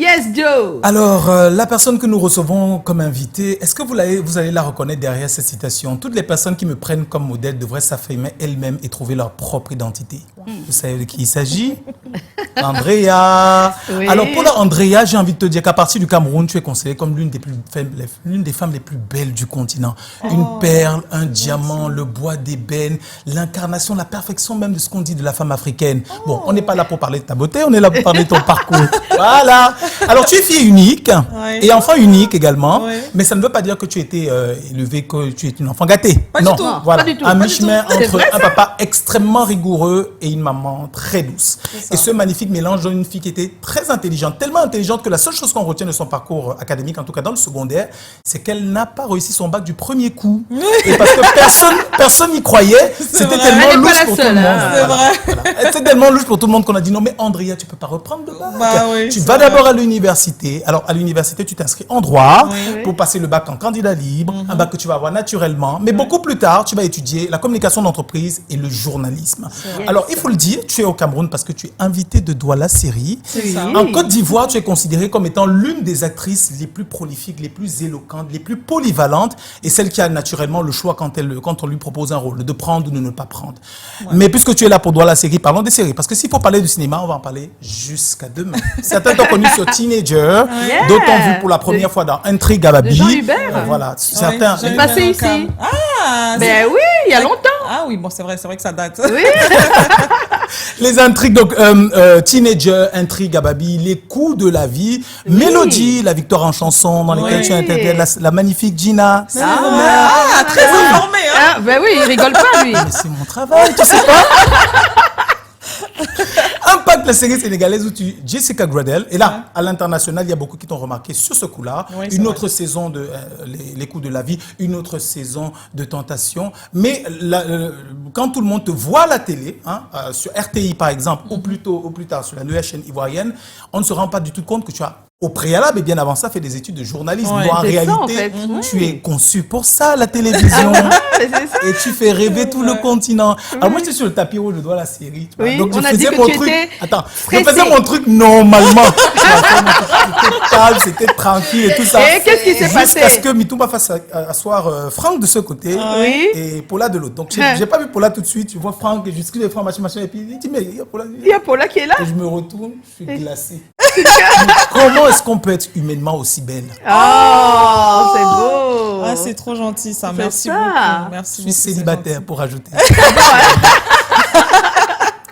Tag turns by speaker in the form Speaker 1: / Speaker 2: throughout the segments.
Speaker 1: Yes, Joe.
Speaker 2: Alors, la personne que nous recevons comme invitée, est-ce que vous allez la reconnaître derrière cette citation? Toutes les personnes qui me prennent comme modèle devraient s'affirmer elles-mêmes et trouver leur propre identité. Vous savez de qui il s'agit? Andrea.
Speaker 1: Oui.
Speaker 2: Alors, pour la Andrea, j'ai envie de te dire qu'à partir du Cameroun, tu es considérée comme l'une des femmes les plus belles du continent. Une perle, un diamant, le bois d'ébène, l'incarnation, la perfection même de ce qu'on dit de la femme africaine. Bon, on n'est pas là pour parler de ta beauté, on est là pour parler de ton parcours. Voilà. Alors, tu es fille unique et enfant unique également, mais ça ne veut pas dire que tu as été élevée, que tu es une enfant gâtée.
Speaker 1: Pas
Speaker 2: non,
Speaker 1: du tout.
Speaker 2: voilà.
Speaker 1: Pas du tout.
Speaker 2: Un mi-chemin entre
Speaker 1: vrai,
Speaker 2: un papa extrêmement rigoureux et une maman très douce. Et ce magnifique mélange donne une fille qui était très intelligente, tellement intelligente que la seule chose qu'on retient de son parcours académique, en tout cas dans le secondaire, c'est qu'elle n'a pas réussi son bac du premier coup. Et parce que personne n'y croyait, c'était tellement louche pour tout le monde.
Speaker 3: C'est vrai.
Speaker 2: C'était tellement louche pour tout le monde qu'on a dit non mais Andrea, tu peux pas reprendre le bac.
Speaker 3: Bah oui,
Speaker 2: tu vas d'abord à l'université. Alors à l'université, tu t'inscris en droit pour passer le bac en candidat libre, un bac que tu vas avoir naturellement. Mais beaucoup plus tard, tu vas étudier la communication d'entreprise et le journalisme. Alors il faut le dire, tu es au Cameroun parce que tu es invité de Douala Série. En Côte d'Ivoire, tu es considérée comme étant l'une des actrices les plus prolifiques, les plus éloquentes, les plus polyvalentes et celle qui a naturellement le choix quand on lui propose un rôle, de prendre ou de ne pas prendre. Mais puisque tu es là pour Douala Série, parlons des séries. Parce que s'il faut parler du cinéma, on va en parler jusqu'à demain. Certains t'ont connu sur Teenager, d'autres t'ont vu pour la première fois dans Intrigue Gababi.
Speaker 1: Jean Hubert.
Speaker 2: Voilà, certains.
Speaker 1: C'est passé ici.
Speaker 3: Ah,
Speaker 1: Ben oui, il y a longtemps.
Speaker 3: Ah oui, bon, c'est vrai que ça date.
Speaker 1: Oui.
Speaker 2: Les intrigues, donc Teenager, Intrigue Gababi, Les coups de la vie, Mélodie, la victoire en chanson dans lesquelles tu interprètes la magnifique Gina.
Speaker 3: Très informé, hein.
Speaker 1: Ah, ben oui, il rigole pas, lui.
Speaker 2: Mais c'est mon travail, tu sais pas. Impact, la série sénégalaise où Jessica Gradel, et là, à l'international, il y a beaucoup qui t'ont remarqué sur ce coup-là.
Speaker 3: Oui,
Speaker 2: une autre saison de les coups de la vie, une autre saison de Tentation. Mais quand tout le monde te voit à la télé, sur RTI par exemple, ou plus tard sur la nouvelle chaîne ivoirienne, on ne se rend pas du tout compte que tu as au préalable et bien avant ça fait des études de journalisme. Donc en réalité,
Speaker 1: ça, en fait.
Speaker 2: tu es conçu pour ça, la télévision. Et tu fais rêver tout le continent. Alors moi, j'étais sur le tapis rouge, je dois la série. Tu vois.
Speaker 1: Oui,
Speaker 2: Donc
Speaker 1: on
Speaker 2: je
Speaker 1: a dit
Speaker 2: faisais
Speaker 1: que
Speaker 2: mon
Speaker 1: tu
Speaker 2: truc.
Speaker 1: étais
Speaker 2: Attends,
Speaker 1: stressé.
Speaker 2: je faisais mon truc normalement. C'était calme, c'était tranquille et tout ça.
Speaker 1: Et qu'est-ce qui s'est passé?
Speaker 2: Jusqu'à ce que Mitouma fasse asseoir Franck de ce côté
Speaker 1: Oui.
Speaker 2: et Paula de l'autre. Donc j'ai pas vu Paula tout de suite. Tu vois Franck, et jusqu'à Franck, machin. Et puis il dit, mais il y a Paula.
Speaker 1: Il y a Paula qui est là.
Speaker 2: Et je me retourne, je suis glacé. Comment est-ce qu'on peut être humainement aussi belle?
Speaker 1: Oh, c'est beau.
Speaker 3: Ah, c'est trop gentil, ça.
Speaker 1: C'est
Speaker 3: Merci
Speaker 1: ça.
Speaker 3: beaucoup. Merci
Speaker 2: Je suis
Speaker 3: beaucoup, c'est
Speaker 2: célibataire
Speaker 3: gentil.
Speaker 2: pour ajouter.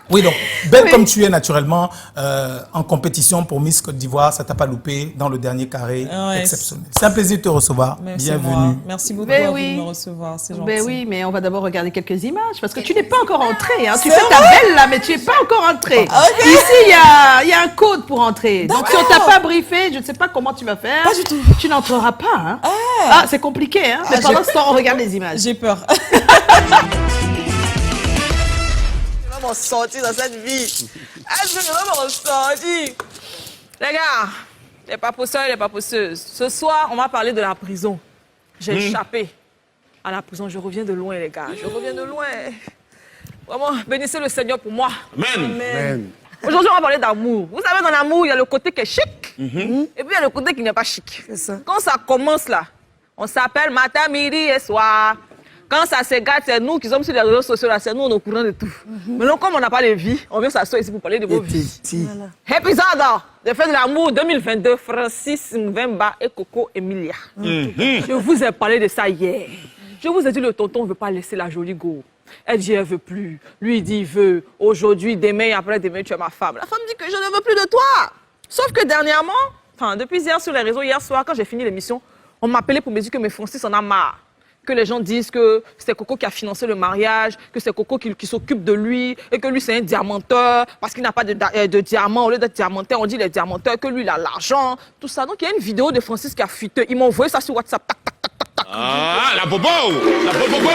Speaker 2: Oui, donc, belle comme tu es naturellement en compétition pour Miss Côte d'Ivoire, ça t'a pas loupé dans le dernier carré, exceptionnel. C'est un plaisir de te recevoir.
Speaker 3: Merci
Speaker 2: Bienvenue.
Speaker 3: Merci beaucoup
Speaker 1: Ben
Speaker 3: de
Speaker 1: oui.
Speaker 3: me recevoir, c'est gentil.
Speaker 1: Ben oui, mais on va d'abord regarder quelques images parce que tu n'es pas encore entrée. Hein. Tu fais ta belle là, mais tu n'es pas encore entrée. Ici, il y a un code pour entrer. Donc, si on t'a pas briefé, je ne sais pas comment tu vas faire.
Speaker 3: Pas du tout.
Speaker 1: Tu n'entreras pas. Hein. Ah, c'est compliqué. Hein. Mais pendant ce temps, on regarde les images.
Speaker 3: J'ai peur.
Speaker 4: Je vais m'en sortir dans cette vie. Est-ce que je vais m'en sortir? Les gars, les papousseurs et les papousseuses, ce soir, on va parler de la prison. J'ai échappé à la prison. Je reviens de loin, les gars. Je reviens de loin. Vraiment, bénissez le Seigneur pour moi. Amen. Aujourd'hui, on va parler d'amour. Vous savez, dans l'amour, il y a le côté qui est chic. Et puis, il y a le côté qui n'est pas chic. Quand ça commence, là, on s'appelle matin, midi et soir. Quand ça se gâte, c'est nous qui sommes sur les réseaux sociaux, là, c'est nous, on est au courant de tout. Maintenant, comme on n'a pas de vie, on vient s'asseoir ici pour parler de vos vies. Épisode de Fête de l'amour 2022, Francis Mvemba et Coco Emilia. Je vous ai parlé de ça hier. Je vous ai dit, le tonton ne veut pas laisser la jolie go. Elle dit, elle ne veut plus. Lui, il dit, il veut. Aujourd'hui, demain, après-demain, tu es ma femme. La femme dit que je ne veux plus de toi. Sauf que dernièrement, enfin, depuis hier sur les réseaux, hier soir, quand j'ai fini l'émission, on m'appelait pour me dire que mes Francis en a marre. Que les gens disent que c'est Coco qui a financé le mariage, que c'est Coco qui s'occupe de lui, et que lui c'est un diamanteur, parce qu'il n'a pas de diamant, au lieu d'être diamanteur, on dit les diamanteurs, que lui il a l'argent, tout ça. Donc il y a une vidéo de Francis qui a fuité, ils m'ont envoyé ça sur WhatsApp, tac, tac, tac, tac, tac.
Speaker 5: Ah, la bobo! La bobo!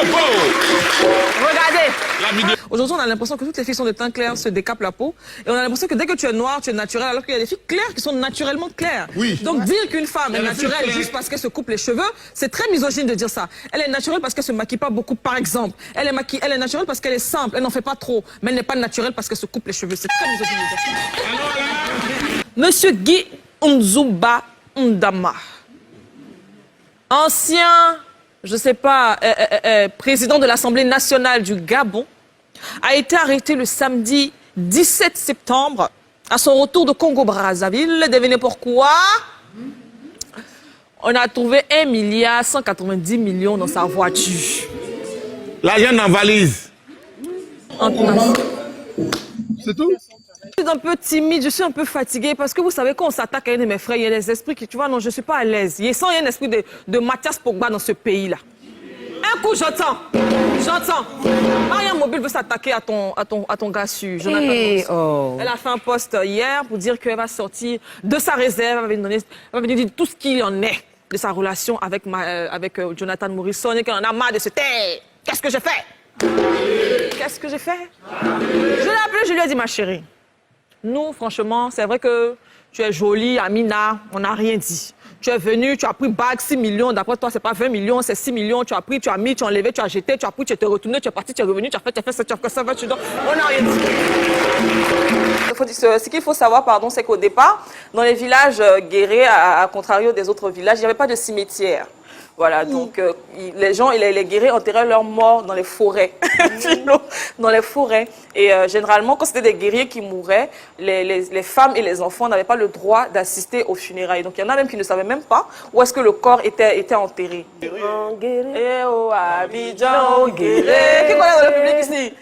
Speaker 4: Regardez!
Speaker 5: La vidéo.
Speaker 4: Aujourd'hui, on a l'impression que toutes les filles sont de teint clair, se décapent la peau, et on a l'impression que dès que tu es noir, tu es naturel, alors qu'il y a des filles claires qui sont naturellement claires.
Speaker 5: Oui.
Speaker 4: Donc dire qu'une femme est naturelle juste parce qu'elle se coupe les cheveux, c'est très misogyne de dire ça. Elle est naturelle parce qu'elle se maquille pas beaucoup, par exemple. Elle est naturelle parce qu'elle est simple, elle n'en fait pas trop, mais elle n'est pas naturelle parce qu'elle se coupe les cheveux. C'est très misogyne de dire ça. Monsieur Guy Nzuba Ndama, ancien, je ne sais pas, président de l'Assemblée nationale du Gabon, a été arrêté le samedi 17 septembre à son retour de Congo-Brazzaville. Devinez pourquoi? On a trouvé 1,190 milliard dans sa voiture.
Speaker 5: L'argent dans la valise.
Speaker 6: C'est tout?
Speaker 4: Je suis un peu timide, je suis un peu fatiguée parce que vous savez, quand on s'attaque à un de mes frères, il y a des esprits qui, tu vois, non, je ne suis pas à l'aise. Il y a un esprit de Mathias Pogba dans ce pays-là. Un coup, j'entends. Maria Mobile veut s'attaquer à ton gars sûr, Jonathan. Elle a fait un post hier pour dire qu'elle va sortir de sa réserve, elle va venir dire tout ce qu'il en est de sa relation avec Jonathan Morrison et qu'elle en a marre de se taire. Qu'est-ce que j'ai fait? Qu'est-ce que j'ai fait? Je l'ai appelé, je lui ai dit, ma chérie, nous, franchement, c'est vrai que tu es jolie, Amina, on n'a rien dit. Tu es venu, tu as pris bague 6 millions, d'après toi, c'est pas 20 millions, c'est 6 millions, tu as pris, tu as mis, tu as enlevé, tu as jeté, tu as pris, tu es retourné, tu es parti, tu es revenu, tu as fait ça, tu as fait ça, tu dois... On n'a rien dit. Ce qu'il faut savoir, pardon, c'est qu'au départ, dans les villages guérés, à contrario des autres villages, il n'y avait pas de cimetière. Voilà, donc les gens, les guerriers enterraient leurs morts dans les forêts, dans les forêts. Et généralement, quand c'était des guerriers qui mouraient, les femmes et les enfants n'avaient pas le droit d'assister aux funérailles. Donc il y en a même qui ne savaient même pas où est-ce que le corps était enterré. Qui connaît dans le public ici?